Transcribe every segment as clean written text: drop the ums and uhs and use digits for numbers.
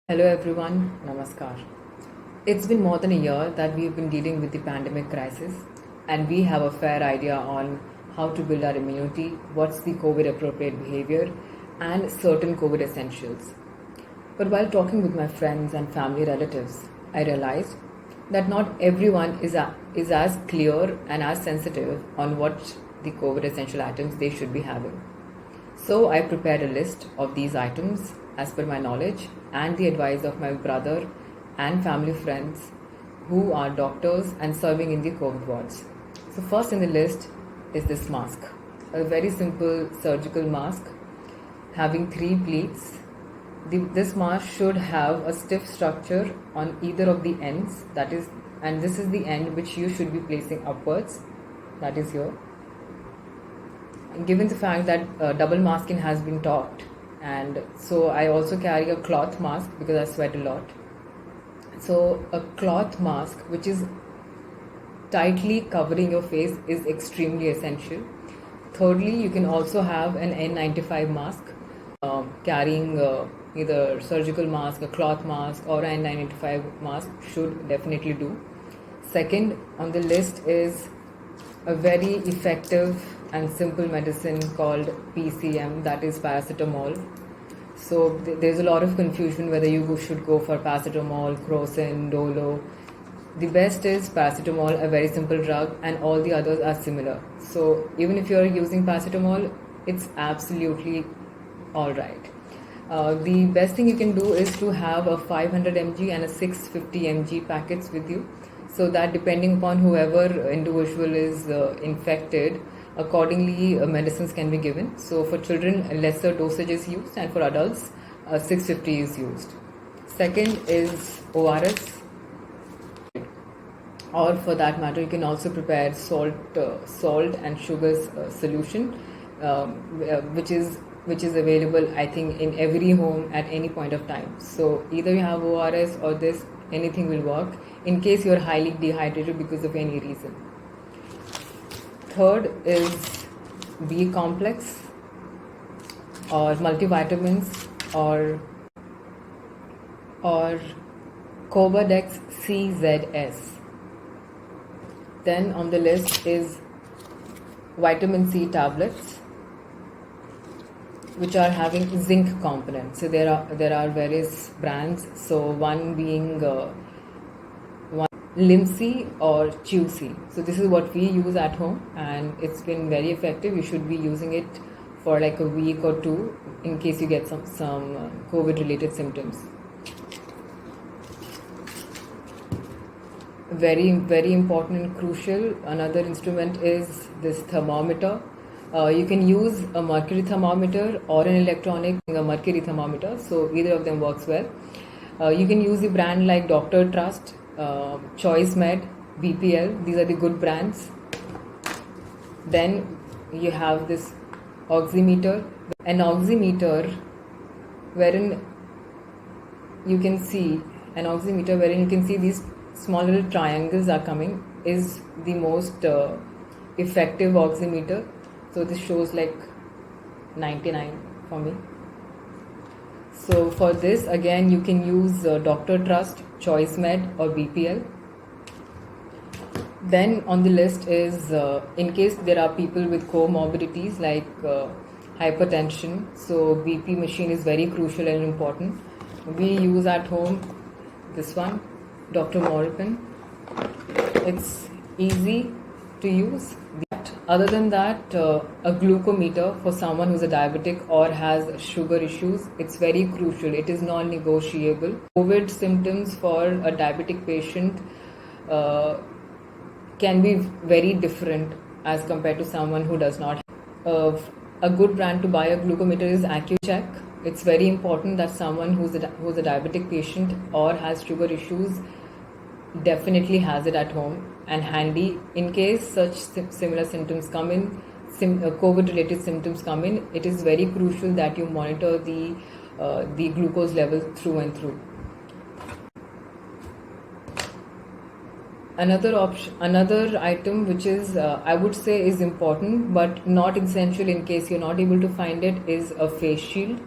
Hello everyone, Namaskar. It's been more than a year that we've been dealing with the pandemic crisis, and we have a fair idea on how to build our immunity, what's the COVID appropriate behavior, and certain COVID essentials. But while talking with my friends and family relatives, I realized that not everyone is as clear and as sensitive on what the COVID essential items they should be having. So I prepared a list of these items as per my knowledge and the advice of my brother and family friends who are doctors and serving in the COVID wards. So first in the list is this mask, a very simple surgical mask having three pleats. This mask should have a stiff structure on either of the ends, that is, and this is the end which you should be placing upwards, that is here. And given the fact that double masking has been taught, and so I also carry a cloth mask because I sweat a lot. So a cloth mask which is tightly covering your face is extremely essential. Thirdly, you can also have an N95 mask, carrying either surgical mask, a cloth mask, or an N95 mask should definitely do. Second on the list is a very effective and simple medicine called PCM, that is paracetamol. So there's a lot of confusion whether you should go for paracetamol, Crocin, Dolo. The best is paracetamol, a very simple drug, and all the others are similar. So even if you're using paracetamol, it's absolutely alright. The best thing you can do is to have a 500 mg and a 650 mg packets with you, so that depending upon whoever individual is infected, accordingly medicines can be given. So for children, a lesser dosage is used, and for adults 650 is used. Second is ORS, or for that matter you can also prepare salt and sugar solution, which is available I think in every home at any point of time. So either you have ORS or this, anything will work in case you are highly dehydrated because of any reason. Third is B complex or multivitamins or Cobadex CZS. Then on the list is vitamin C tablets, which are having zinc components. So there are various brands. So one being Limcy or Chewsy. So this is what we use at home, and it's been very effective. You should be using it for like a week or two in case you get some COVID related symptoms. Very, very important and crucial, another instrument is this thermometer. You can use a mercury thermometer or an electronic mercury thermometer, so either of them works well. You can use the brand like Dr. Trust, Choice Med, BPL. These are the good brands. Then you have this oximeter, an oximeter wherein you can see these small little triangles are coming, is the most effective oximeter. So this shows like 99 for me. So for this again you can use Dr. Trust, Choice Med or BPL. Then on the list is in case there are people with comorbidities like hypertension, so BP machine is very crucial and important. We use at home this one, Dr. Morpin. It's easy to use. Other than that, a glucometer for someone who's a diabetic or has sugar issues, it's very crucial. It is non-negotiable. COVID symptoms for a diabetic patient can be very different as compared to someone who does not. A good brand to buy a glucometer is AccuCheck. It's very important that someone who's a diabetic patient or has sugar issues definitely has it at home and handy in case such similar symptoms come in, COVID related symptoms come in. It is very crucial that you monitor the glucose level through and through. Another item which is I would say is important but not essential in case you're not able to find it is a face shield.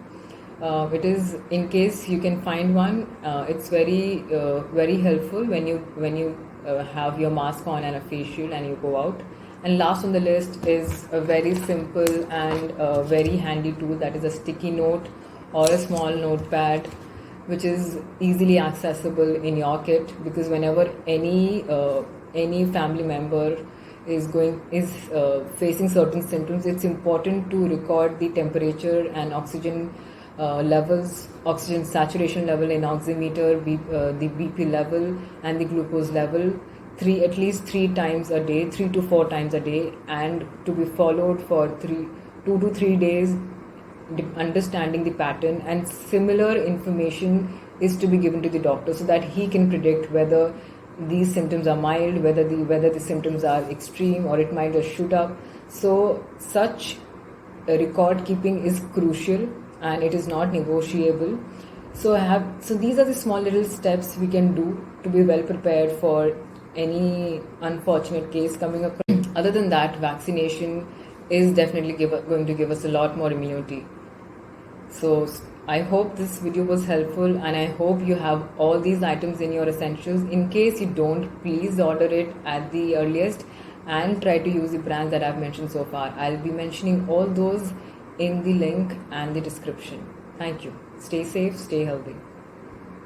It is, in case you can find one, it's very helpful when you have your mask on and a face shield and you go out. And last on the list is a very simple and very handy tool, that is a sticky note or a small notepad, which is easily accessible in your kit, because whenever any family member is facing certain symptoms, it's important to record the temperature and oxygen levels, oxygen saturation level in oximeter, the BP level and the glucose level, at least 3 times a day, 3 to 4 times a day, and to be followed for 2 to 3 days, understanding the pattern. And similar information is to be given to the doctor so that he can predict whether these symptoms are mild, whether the symptoms are extreme, or it might just shoot up. So such record keeping is crucial and it is not negotiable. So these are the small little steps we can do to be well prepared for any unfortunate case coming up. Other than that, vaccination is definitely going to give us a lot more immunity. So I hope this video was helpful, and I hope you have all these items in your essentials. In case you don't, please order it at the earliest and try to use the brands that I've mentioned so far. I'll be mentioning all those in the link and the description. Thank you. Stay safe, stay healthy.